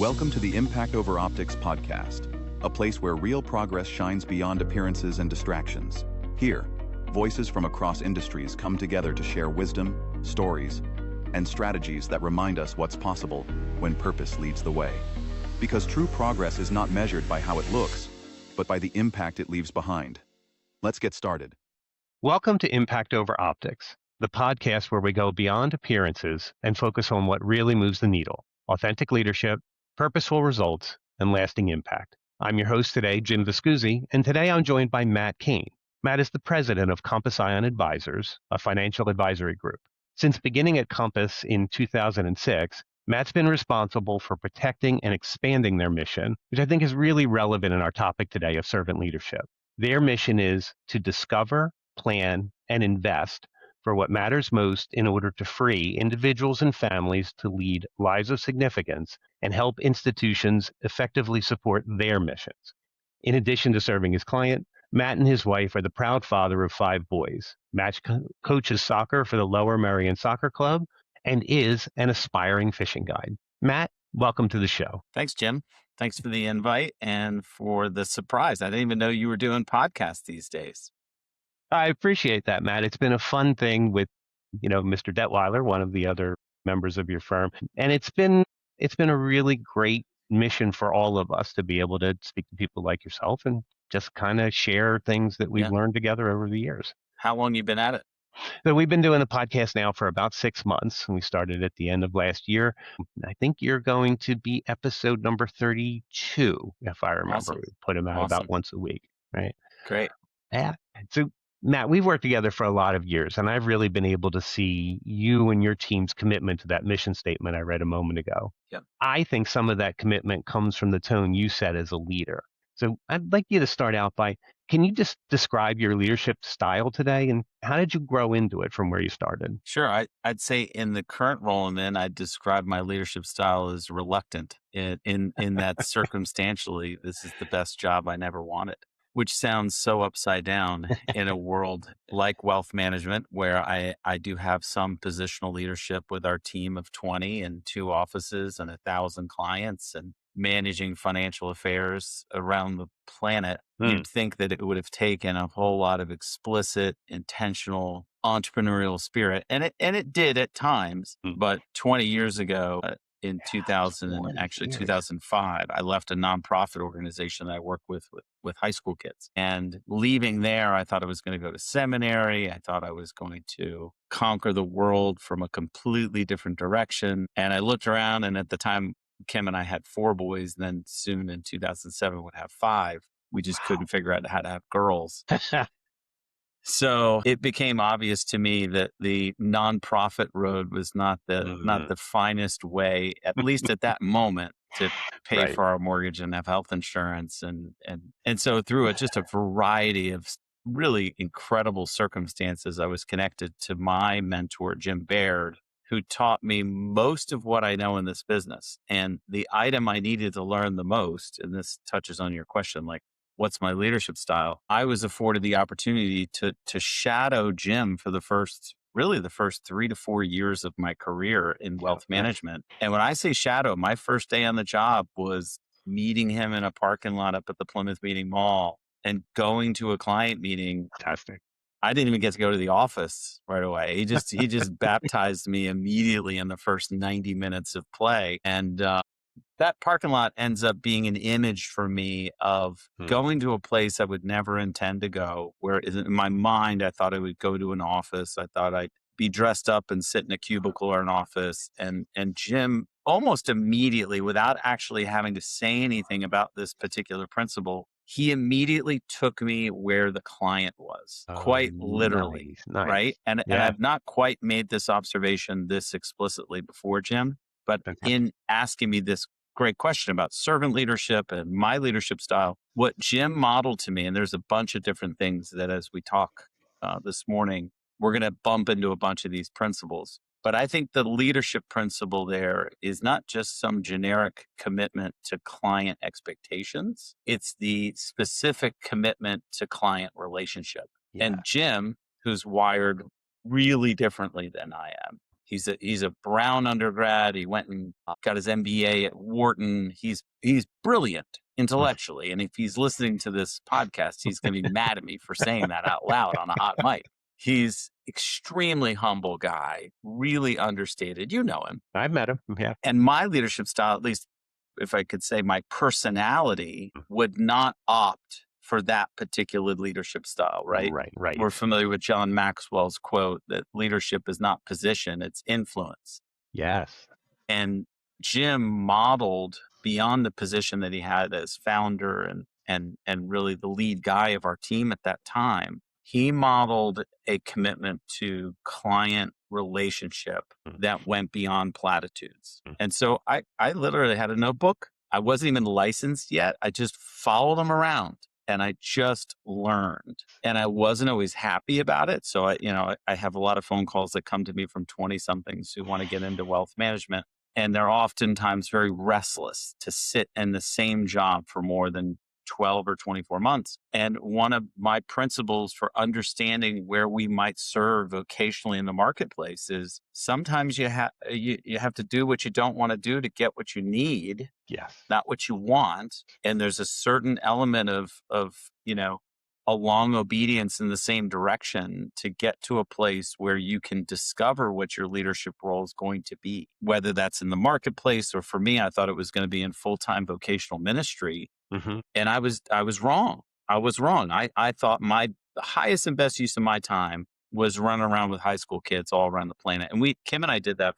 Welcome to the Impact Over Optics podcast, a place where real progress shines beyond appearances and distractions. Here, voices from across industries come together to share wisdom, stories, and strategies that remind us what's possible when purpose leads the way. Because true progress is not measured by how it looks, but by the impact it leaves behind. Let's get started. Welcome to Impact Over Optics, the podcast where we go beyond appearances and focus on what really moves the needle: authentic leadership, purposeful results, and lasting impact. I'm your host today, Jim Viscusi, and today I'm joined by Matt Kane. Matt is the president of Compass Ion Advisors, a financial advisory group. Since beginning at Compass in 2006, Matt's been responsible for protecting and expanding their mission, which I think is really relevant in our topic today of servant leadership. Their mission is to discover, plan, and invest for what matters most in order to free individuals and families to lead lives of significance and help institutions effectively support their missions. In addition to serving his client, Matt and his wife are the proud father of 5 boys. Matt coaches soccer for the Lower Merion Soccer Club and is an aspiring fishing guide. Matt, welcome to the show. Thanks, Jim. Thanks for the invite and for the surprise. I didn't even know you were doing podcasts these days. I appreciate that, Matt. It's been a fun thing with, Mr. Detweiler, one of the other members of your firm. And it's been a really great mission for all of us to be able to speak to people like yourself and just kind of share things that we've learned together over the years. How long you been at it? So we've been doing the podcast now for about 6 months, and we started at the end of last year. I think you're going to be episode number 32, if I remember. Awesome. We put them out about once a week, right? Great. Yeah. So Matt, we've worked together for a lot of years, and I've really been able to see you and your team's commitment to that mission statement I read a moment ago. Yep. I think some of that commitment comes from the tone you set as a leader. So I'd like you to start out by, can you just describe your leadership style today, and how did you grow into it from where you started? Sure. I'd say in the current role I'm in, I'd describe my leadership style as reluctant in that circumstantially, this is the best job I never wanted. Which sounds so upside down in a world like wealth management, where I do have some positional leadership with our team of 20 and 2 offices and 1,000 clients and managing financial affairs around the planet. You'd think that it would have taken a whole lot of explicit, intentional entrepreneurial spirit. And it did at times, but 20 years ago, in 2005, I left a nonprofit organization that I work with high school kids. And leaving there, I thought I was going to go to seminary. I thought I was going to conquer the world from a completely different direction. And I looked around, and at the time, Kim and I had 4 boys. Then soon in 2007, would have 5. We just couldn't figure out how to have girls. So it became obvious to me that the nonprofit road was not the finest way, at least at that moment, to pay for our mortgage and have health insurance. And so through just a variety of really incredible circumstances, I was connected to my mentor, Jim Baird, who taught me most of what I know in this business. And the item I needed to learn the most, and this touches on your question, like, what's my leadership style? I was afforded the opportunity to shadow Jim for the first 3 to 4 years of my career in wealth management. And when I say shadow, my first day on the job was meeting him in a parking lot up at the Plymouth Meeting Mall and going to a client meeting. Fantastic. I didn't even get to go to the office right away. He just baptized me immediately in the first 90 minutes of play. And that parking lot ends up being an image for me of going to a place I would never intend to go, where in my mind, I thought I would go to an office. I thought I'd be dressed up and sit in a cubicle or an office. And Jim, almost immediately, without actually having to say anything about this particular principle, he immediately took me where the client was, quite literally, nice. right? And I've not quite made this observation this explicitly before, Jim, but in asking me this great question about servant leadership and my leadership style, what Jim modeled to me, and there's a bunch of different things that as we talk this morning, we're going to bump into a bunch of these principles. But I think the leadership principle there is not just some generic commitment to client expectations. It's the specific commitment to client relationship. Yeah. And Jim, who's wired really differently than I am, He's a Brown undergrad. He went and got his MBA at Wharton. He's brilliant intellectually. And if he's listening to this podcast, he's going to be mad at me for saying that out loud on a hot mic. He's extremely humble guy, really understated. You know him. I've met him. Yeah. And my leadership style, at least if I could say my personality, would not opt for that particular leadership style, right? Right. We're familiar with John Maxwell's quote that leadership is not position, it's influence. Yes. And Jim modeled beyond the position that he had as founder and really the lead guy of our team at that time. He modeled a commitment to client relationship that went beyond platitudes. And so I literally had a notebook. I wasn't even licensed yet. I just followed him around and I just learned. And I wasn't always happy about it. So I have a lot of phone calls that come to me from 20 somethings who want to get into wealth management. And they're oftentimes very restless to sit in the same job for more than 12 or 24 months. And one of my principles for understanding where we might serve vocationally in the marketplace is sometimes you have to do what you don't want to do to get what you need, Yes. not what you want. And there's a certain element of a long obedience in the same direction to get to a place where you can discover what your leadership role is going to be, whether that's in the marketplace or for me, I thought it was going to be in full-time vocational ministry. Mm-hmm. And I was wrong. I was wrong. I thought the highest and best use of my time was running around with high school kids all around the planet. And Kim and I did that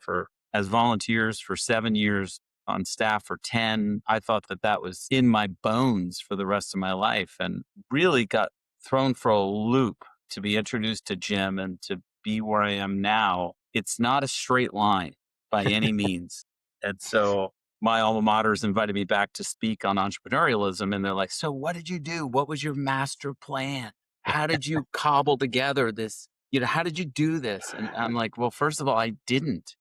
as volunteers for 7 years, on staff for 10. I thought that was in my bones for the rest of my life, and really got thrown for a loop to be introduced to Jim and to be where I am now. It's not a straight line by any means. And so my alma mater's invited me back to speak on entrepreneurialism. And they're like, so what did you do? What was your master plan? How did you cobble together this? How did you do this? And I'm like, well, first of all, I didn't.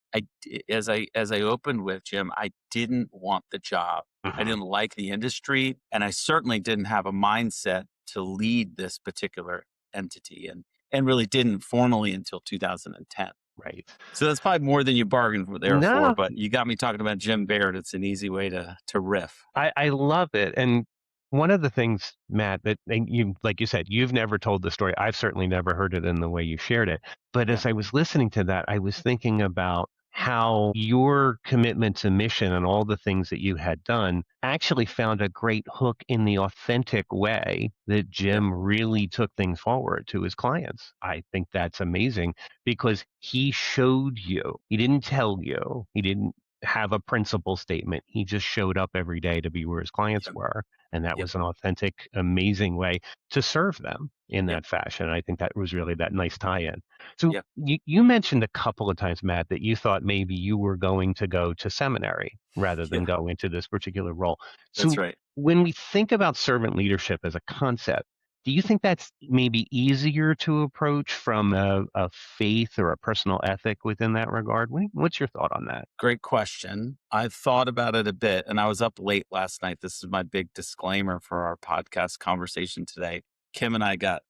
As I opened with Jim, I didn't want the job. Mm-hmm. I didn't like the industry. And I certainly didn't have a mindset to lead this particular entity, and really didn't formally until 2010. Right. So that's probably more than you bargained for, No. but you got me talking about Jim Baird. It's an easy way to riff. I love it. And one of the things, Matt, that you, like you said, you've never told the story. I've certainly never heard it in the way you shared it. But as I was listening to that, I was thinking about how your commitment to mission and all the things that you had done actually found a great hook in the authentic way that Jim really took things forward to his clients. I think that's amazing because he showed you. He didn't tell you. He didn't have a principle statement. He just showed up every day to be where his clients were. And that was an authentic, amazing way to serve them in that fashion. And I think that was really that nice tie-in. So you mentioned a couple of times, Matt, that you thought maybe you were going to go to seminary rather than go into this particular role. So that's right. When we think about servant leadership as a concept, do you think that's maybe easier to approach from a faith or a personal ethic within that regard? What's your thought on that? Great question. I've thought about it a bit, and I was up late last night. This is my big disclaimer for our podcast conversation today. Kim and I got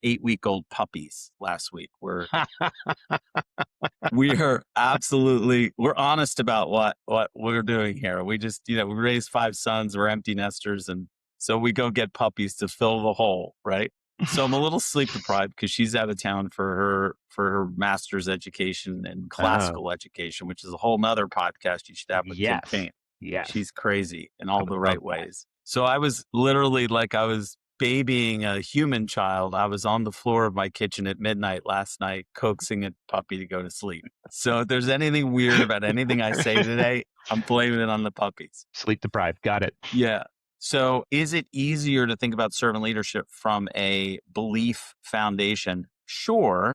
8-week-old puppies last week. We're honest about what we're doing here. We just, we raised 5 sons. We're empty nesters, and so we go get puppies to fill the hole, right? So I'm a little sleep deprived because she's out of town for her master's education and classical education, which is a whole nother podcast you should have with Kim Kane. Yes. She's crazy in all the right ways. So I was literally like I was babying a human child. I was on the floor of my kitchen at midnight last night, coaxing a puppy to go to sleep. So if there's anything weird about anything I say today, I'm blaming it on the puppies. Sleep deprived. Got it. Yeah. So is it easier to think about servant leadership from a belief foundation? Sure.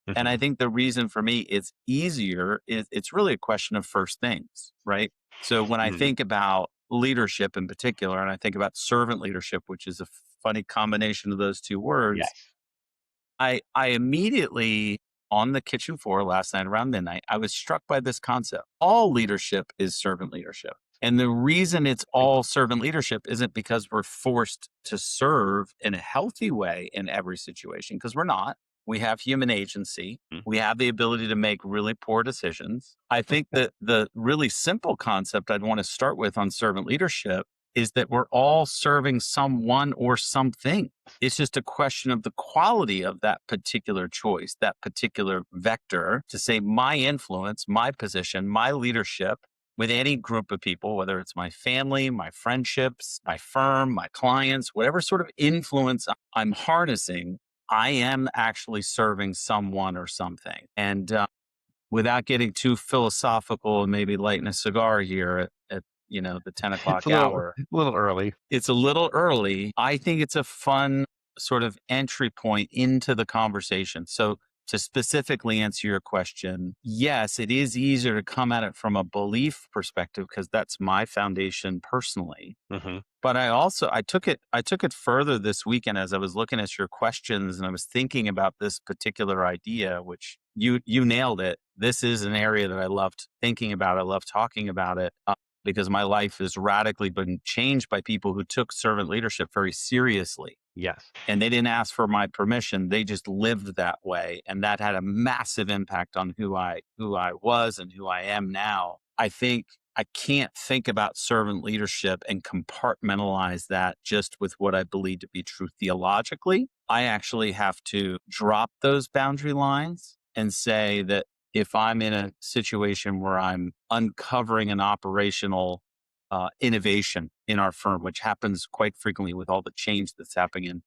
Mm-hmm. And I think the reason for me it's easier is it's really a question of first things, right? So when I think about leadership in particular, and I think about servant leadership, which is a funny combination of those two words, I immediately, on the kitchen floor last night around midnight, I was struck by this concept. All leadership is servant leadership. And the reason it's all servant leadership isn't because we're forced to serve in a healthy way in every situation, because we're not. We have human agency. Mm. We have the ability to make really poor decisions. I think that the really simple concept I'd want to start with on servant leadership is that we're all serving someone or something. It's just a question of the quality of that particular choice, that particular vector to say my influence, my position, my leadership with any group of people, whether it's my family, my friendships, my firm, my clients, whatever sort of influence I'm harnessing, I am actually serving someone or something. And without getting too philosophical and maybe lighting a cigar here at the 10 It's o'clock hour, a little early. it's a little early. I think it's a fun sort of entry point into the conversation. So to specifically answer your question, yes, it is easier to come at it from a belief perspective because that's my foundation personally. Mm-hmm. But I took it further this weekend as I was looking at your questions and I was thinking about this particular idea, which you nailed it. This is an area that I loved thinking about. I love talking about it because my life has radically been changed by people who took servant leadership very seriously. Yes. And they didn't ask for my permission. They just lived that way. And that had a massive impact on who I was and who I am now. I think I can't think about servant leadership and compartmentalize that just with what I believe to be true theologically. I actually have to drop those boundary lines and say that if I'm in a situation where I'm uncovering an operational innovation in our firm, which happens quite frequently with all the change that's happening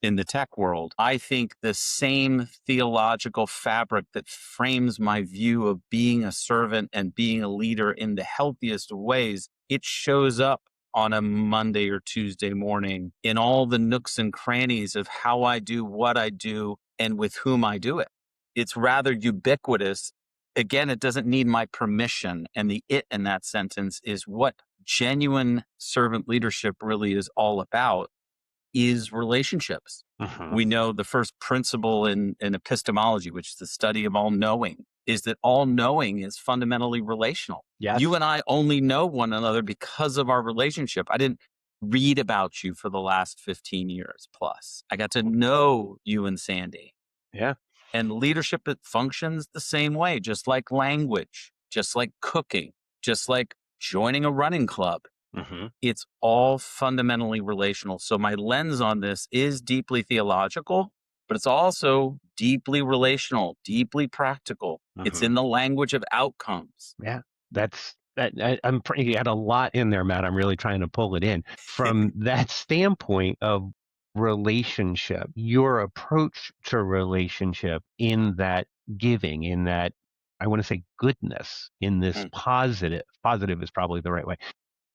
in the tech world, I think the same theological fabric that frames my view of being a servant and being a leader in the healthiest of ways, it shows up on a Monday or Tuesday morning in all the nooks and crannies of how I do what I do and with whom I do it. It's rather ubiquitous. Again, it doesn't need my permission. And the it in that sentence is what genuine servant leadership really is all about is relationships. Mm-hmm. We know the first principle in epistemology, which is the study of all knowing, is that all knowing is fundamentally relational. Yes. You and I only know one another because of our relationship. I didn't read about you for the last 15 years plus. I got to know you and Sandy. Yeah. And leadership, it functions the same way, just like language, just like cooking, just like joining a running club. Mm-hmm. It's all fundamentally relational. So my lens on this is deeply theological, but it's also deeply relational, deeply practical. Mm-hmm. It's in the language of outcomes. Yeah, you had a lot in there, Matt. I'm really trying to pull it in from that standpoint of relationship, your approach to relationship in that giving, in that, I want to say goodness, in this positive is probably the right way.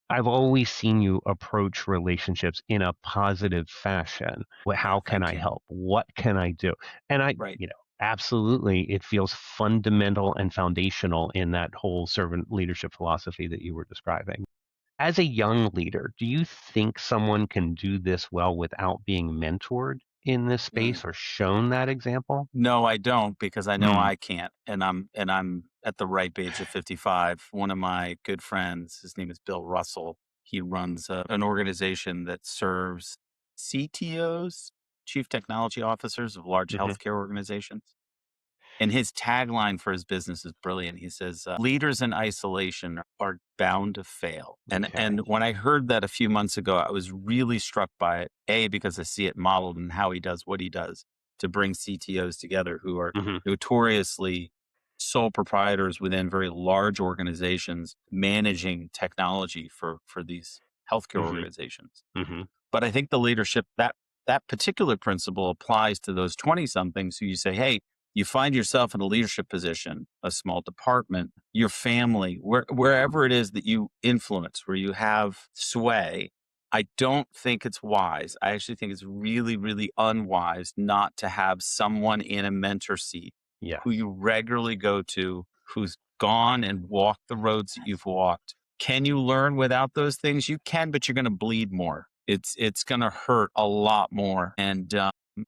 I've always seen you approach relationships in a positive fashion. How can I help? What can I do? And absolutely, it feels fundamental and foundational in that whole servant leadership philosophy that you were describing. As a young leader, do you think someone can do this well without being mentored in this space or shown that example? No, I don't, because I know I can't. And I'm at the ripe age of 55. One of my good friends, his name is Bill Russell. He runs an organization that serves CTOs, chief technology officers of large healthcare organizations. And his tagline for his business is brilliant. He says, leaders in isolation are bound to fail. And when I heard that a few months ago, I was really struck by it. A, because I see it modeled in how he does what he does to bring CTOs together who are notoriously sole proprietors within very large organizations managing technology for these healthcare organizations. But I think the leadership, that particular principle applies to those 20-somethings who you say, hey, you find yourself in a leadership position, a small department, your family, wherever it is that you influence, where you have sway. I don't think it's wise. I actually think it's really, really unwise not to have someone in a mentor seat who you regularly go to, who's gone and walked the roads that you've walked. Can you learn without those things? You can, but you're going to bleed more. It's going to hurt a lot more. And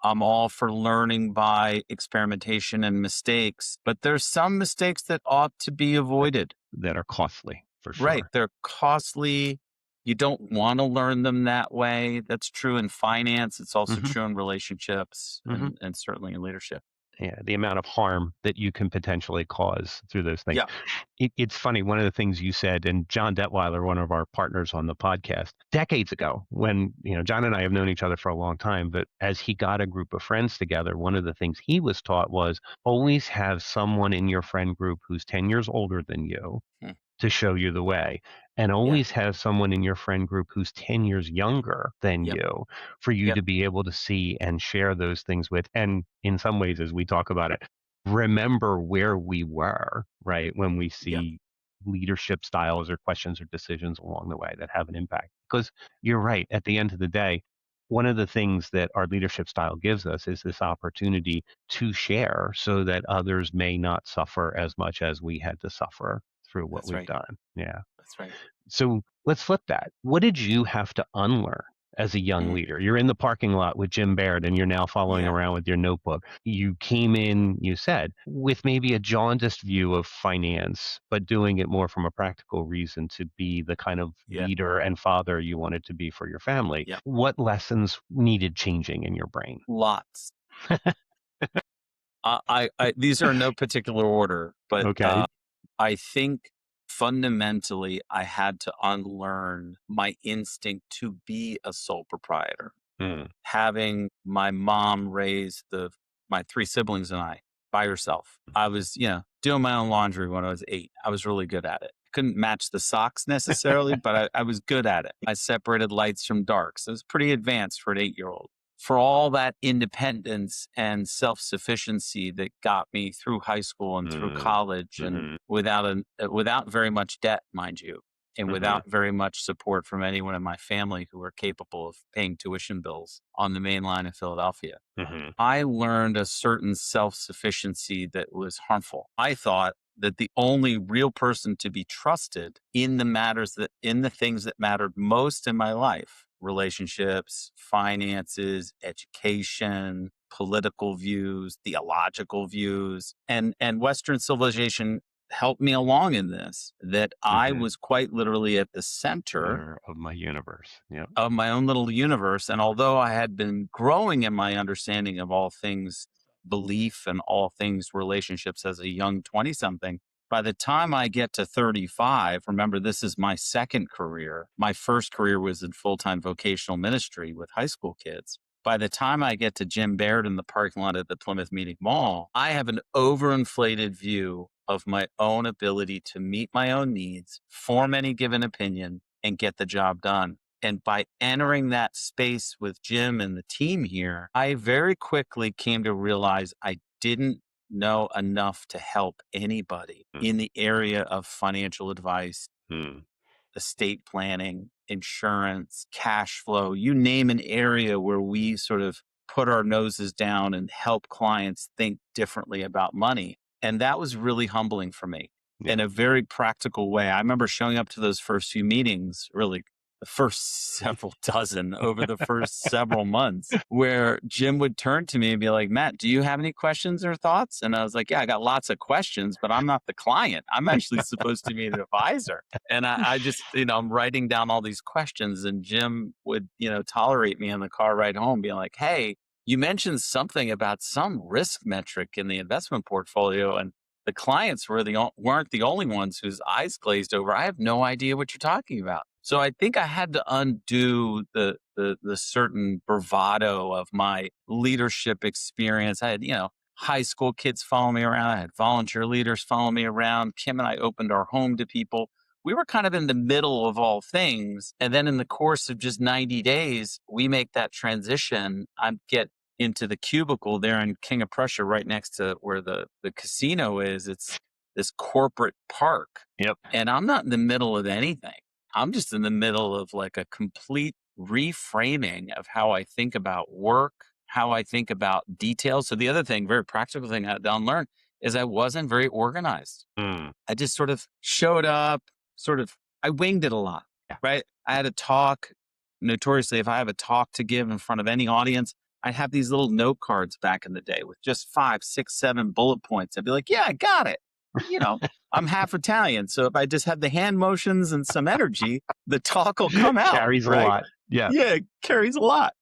I'm all for learning by experimentation and mistakes, but there's some mistakes that ought to be avoided. That are costly, for sure. Right. They're costly. You don't want to learn them that way. That's true in finance. It's also true in relationships and certainly in leadership. the amount of harm that you can potentially cause through those things. Yeah. It's funny, one of the things you said, and John Detweiler, one of our partners on the podcast, decades ago, when, John and I have known each other for a long time, but as he got a group of friends together, one of the things he was taught was always have someone in your friend group who's 10 years older than you Hmm. to show you the way, and always have someone in your friend group who's 10 years younger than Yep. you for you Yep. to be able to see and share those things with. And in some ways, as we talk about it, remember where we were, right? When we see leadership styles or questions or decisions along the way that have an impact. Because you're right, at the end of the day, one of the things that our leadership style gives us is this opportunity to share so that others may not suffer as much as we had to suffer through what That's we've right. done. Yeah. That's right. So let's flip that. What did you have to unlearn as a young leader? You're in the parking lot with Jim Baird and you're now following around with your notebook. You came in, you said, with maybe a jaundiced view of finance, but doing it more from a practical reason to be the kind of leader and father you wanted to be for your family. Yeah. What lessons needed changing in your brain? Lots. These are in no particular order, but Okay. I think fundamentally I had to unlearn my instinct to be a sole proprietor. Having my mom raise my three siblings and I by herself. I was, doing my own laundry when I was 8. I was really good at it. Couldn't match the socks necessarily, but I was good at it. I separated lights from darks. It was pretty advanced for an 8-year-old. For all that independence and self-sufficiency that got me through high school and through college, and without very much debt, mind you, and without very much support from anyone in my family who were capable of paying tuition bills on the main line in Philadelphia, I learned a certain self-sufficiency that was harmful. I thought that the only real person to be trusted in the things that mattered most in my life, relationships, finances, education, political views, theological views, and Western civilization helped me along in this, that I was quite literally at the center of my universe. Yeah. of my own little universe. And although I had been growing in my understanding of all things belief and all things relationships as a young 20 something, by the time I get to 35, remember, this is my second career. My first career was in full-time vocational ministry with high school kids. By the time I get to Jim Baird in the parking lot at the Plymouth Meeting Mall, I have an overinflated view of my own ability to meet my own needs, form any given opinion, and get the job done. And by entering that space with Jim and the team here, I very quickly came to realize I didn't know enough to help anybody in the area of financial advice, estate planning, insurance, cash flow, you name an area where we sort of put our noses down and help clients think differently about money. And that was really humbling for me in a very practical way. I remember showing up to those first few meetings, really the first several dozen over the first several months, where Jim would turn to me and be like, Matt, do you have any questions or thoughts? And I was like, yeah, I got lots of questions, but I'm not the client. I'm actually supposed to be an advisor. And I just, I'm writing down all these questions, and Jim would, tolerate me in the car ride home, being like, hey, you mentioned something about some risk metric in the investment portfolio, and the clients weren't the only ones whose eyes glazed over. I have no idea what you're talking about. So I think I had to undo the certain bravado of my leadership experience. I had, high school kids follow me around. I had volunteer leaders follow me around. Kim and I opened our home to people. We were kind of in the middle of all things. And then in the course of just 90 days, we make that transition. I get into the cubicle there in King of Prussia, right next to where the casino is. It's this corporate park. Yep. And I'm not in the middle of anything. I'm just in the middle of like a complete reframing of how I think about work, how I think about details. So the other thing, very practical thing I had to unlearn, is I wasn't very organized. I just sort of showed up, I winged it a lot, right? I had a talk. Notoriously, if I have a talk to give in front of any audience, I'd have these little note cards back in the day with just 5, 6, 7 bullet points. I'd be like, yeah, I got it. I'm half Italian. So if I just have the hand motions and some energy, the talk will come out. Carries a lot. Yeah. Yeah, it carries a lot.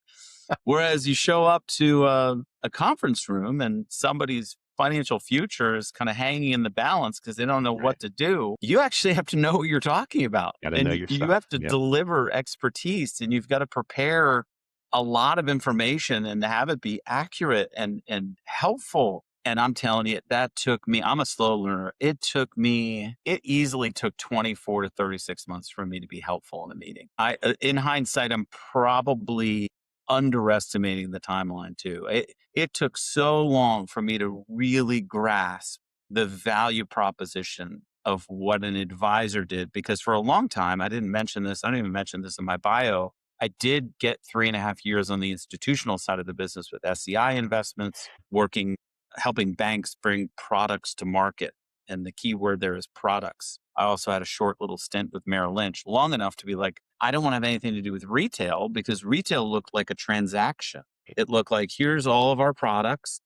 Whereas you show up to a conference room and somebody's financial future is kind of hanging in the balance because they don't know Right. what to do. You actually have to know what you're talking about. Got to And know your you stuff. have to Yep. deliver expertise, and you've got to prepare a lot of information and have it be accurate and helpful. And I'm telling you, that took me, I'm a slow learner. It easily took 24 to 36 months for me to be helpful in a meeting. In hindsight, I'm probably underestimating the timeline too. It took so long for me to really grasp the value proposition of what an advisor did, because for a long time, I didn't mention this. I don't even mention this in my bio. I did get 3.5 years on the institutional side of the business with SEI investments, helping banks bring products to market. And the key word there is products. I also had a short little stint with Merrill Lynch, long enough to be like, I don't want to have anything to do with retail, because retail looked like a transaction. It looked like, here's all of our products,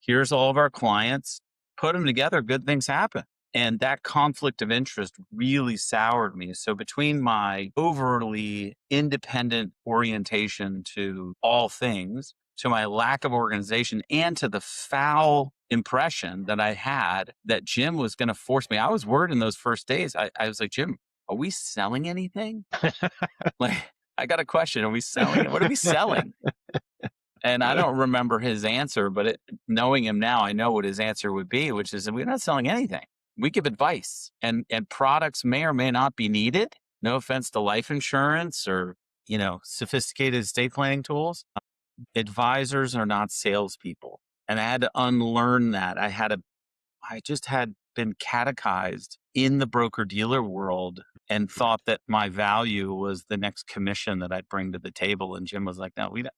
here's all of our clients, put them together, good things happen. And that conflict of interest really soured me. So between my overly independent orientation to all things, to my lack of organization, and to the foul impression that I had that Jim was going to force me. I was worried in those first days. I was like, Jim, are we selling anything? Like, I got a question. Are we selling? What are we selling? And I don't remember his answer, but knowing him now, I know what his answer would be, which is that we're not selling anything. We give advice, and products may or may not be needed. No offense to life insurance or, sophisticated estate planning tools. Advisors are not salespeople. And I had to unlearn that. I just had been catechized in the broker dealer world and thought that my value was the next commission that I'd bring to the table. And Jim was like, no, we don't,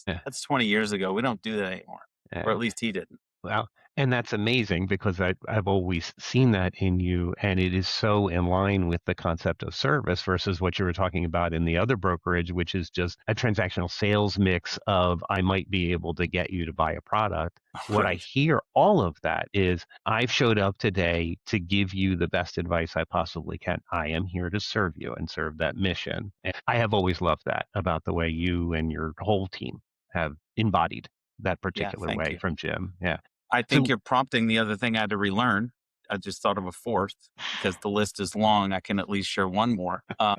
Yeah. that's 20 years ago. We don't do that anymore. Or at least he didn't. Well, and that's amazing, because I've always seen that in you, and it is so in line with the concept of service versus what you were talking about in the other brokerage, which is just a transactional sales mix of, I might be able to get you to buy a product. What I Right. hear all of that is, I've showed up today to give you the best advice I possibly can. I am here to serve you and serve that mission. And I have always loved that about the way you and your whole team have embodied that Yeah. particular Thank way you. from Jim. Yeah. I think So, you're prompting the other thing I had to relearn. I just thought of a fourth, because the list is long. I can at least share one more. I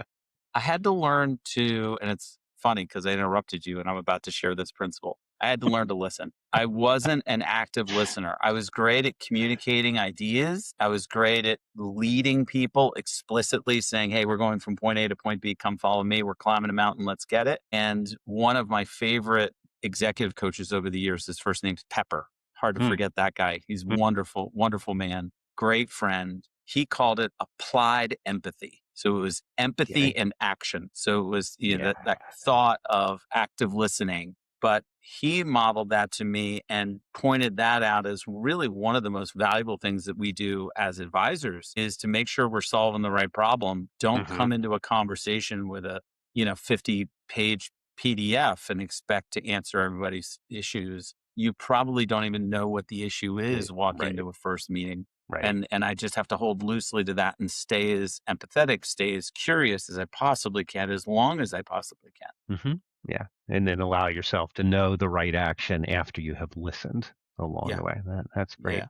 had to learn to, and it's funny because I interrupted you and I'm about to share this principle. I had to learn to listen. I wasn't an active listener. I was great at communicating ideas. I was great at leading people explicitly, saying, hey, we're going from point A to point B. Come follow me. We're climbing a mountain. Let's get it. And one of my favorite executive coaches over the years, his first name's Pepper. Hard to forget that guy. He's wonderful, wonderful man, great friend. He called it applied empathy. So it was empathy and action. So it was that thought of active listening. But he modeled that to me and pointed that out as really one of the most valuable things that we do as advisors, is to make sure we're solving the right problem. Don't come into a conversation with a 50-page PDF and expect to answer everybody's issues. You probably don't even know what the issue is walking into a first meeting. Right. And I just have to hold loosely to that and stay as empathetic, stay as curious as I possibly can, as long as I possibly can. Yeah. And then allow yourself to know the right action after you have listened along the way. That's great. Yeah.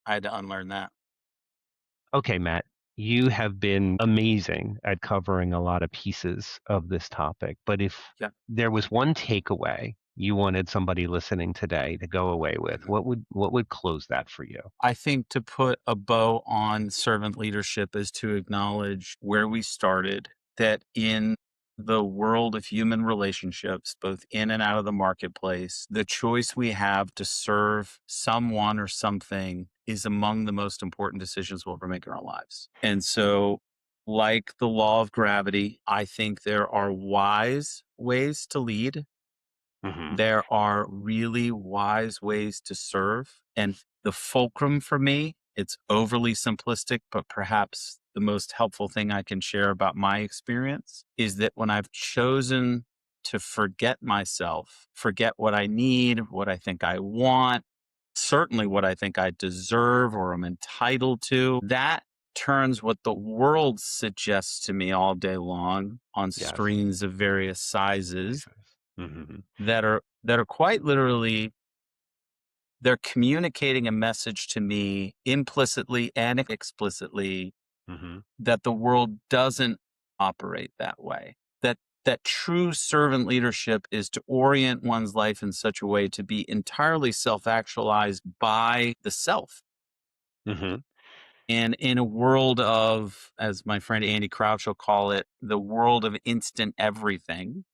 I had to unlearn that. Okay, Matt, you have been amazing at covering a lot of pieces of this topic. But if there was one takeaway you wanted somebody listening today to go away with, what would close that for you? I think to put a bow on servant leadership is to acknowledge where we started, that in the world of human relationships, both in and out of the marketplace, the choice we have to serve someone or something is among the most important decisions we'll ever make in our lives. And so, like the law of gravity, I think there are wise ways to lead. There are really wise ways to serve. And the fulcrum for me, it's overly simplistic, but perhaps the most helpful thing I can share about my experience is that when I've chosen to forget myself, forget what I need, what I think I want, certainly what I think I deserve or am entitled to, that turns what the world suggests to me all day long on screens of various sizes that are quite literally, they're communicating a message to me implicitly and explicitly that the world doesn't operate that way. That true servant leadership is to orient one's life in such a way to be entirely self-actualized by the self. And in a world of, as my friend Andy Crouch will call it, the world of instant everything,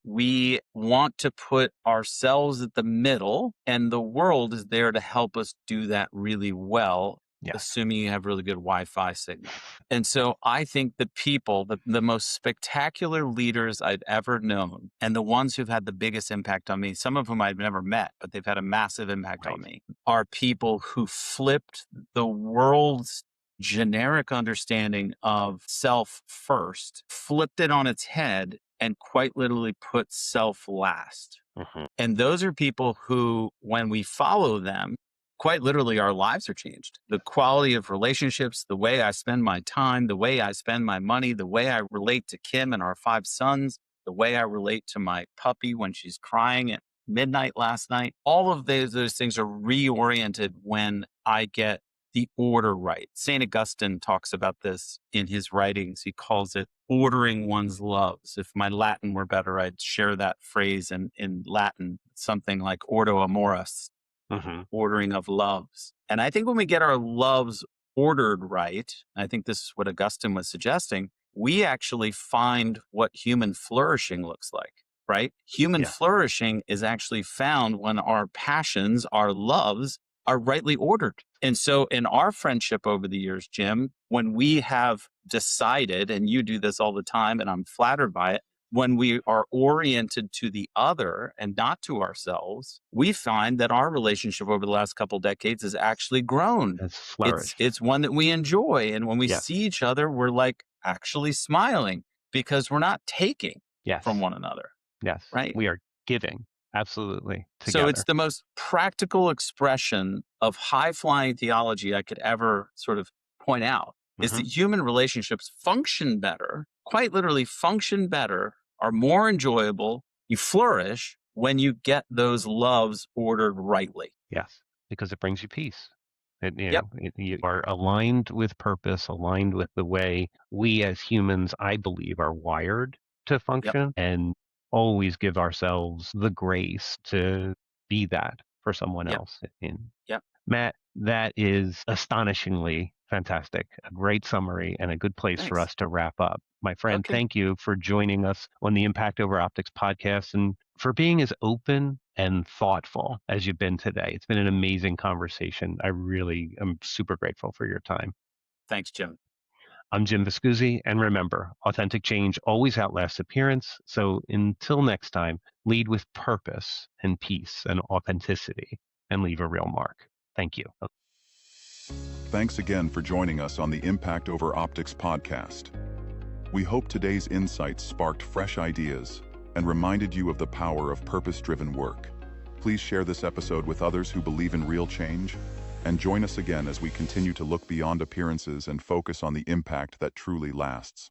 we want to put ourselves at the middle, and the world is there to help us do that really well, assuming you have really good Wi-Fi signal. And so I think the people, the most spectacular leaders I've ever known, and the ones who've had the biggest impact on me, some of whom I've never met, but they've had a massive impact on me, are people who flipped the world's generic understanding of self first, flipped it on its head, and quite literally put self last. And those are people who, when we follow them, quite literally our lives are changed. The quality of relationships, the way I spend my time, the way I spend my money, the way I relate to Kim and our 5 sons, the way I relate to my puppy when she's crying at midnight last night. All of those things are reoriented when I get the order right. St. Augustine talks about this in his writings. He calls it ordering one's loves. If my Latin were better, I'd share that phrase in Latin, something like ordo amoris, ordering of loves. And I think when we get our loves ordered right, I think this is what Augustine was suggesting, we actually find what human flourishing looks like, right? Human flourishing is actually found when our passions, our loves, are rightly ordered. And so in our friendship over the years, Jim, when we have decided, and you do this all the time, and I'm flattered by it, when we are oriented to the other and not to ourselves, we find that our relationship over the last couple decades has actually grown. It's flourished. It's one that we enjoy. And when we see each other, we're like actually smiling because we're not taking from one another. Right? We are giving. Absolutely. Together. So it's the most practical expression of high-flying theology I could ever sort of point out, is that human relationships function better, quite literally function better, are more enjoyable, you flourish when you get those loves ordered rightly. Yes, because it brings you peace. You are aligned with purpose, aligned with the way we as humans, I believe, are wired to function, and always give ourselves the grace to be that for someone else. Matt, that is astonishingly fantastic. A great summary and a good place for us to wrap up. My friend, thank you for joining us on the Impact Over Optics podcast and for being as open and thoughtful as you've been today. It's been an amazing conversation. I really am super grateful for your time. Thanks, Jim. I'm Jim Viscusi, and remember, authentic change always outlasts appearance. So until next time, lead with purpose and peace and authenticity and leave a real mark. Thank you. Thanks again for joining us on the Impact Over Optics podcast. We hope today's insights sparked fresh ideas and reminded you of the power of purpose-driven work. Please share this episode with others who believe in real change, and join us again as we continue to look beyond appearances and focus on the impact that truly lasts.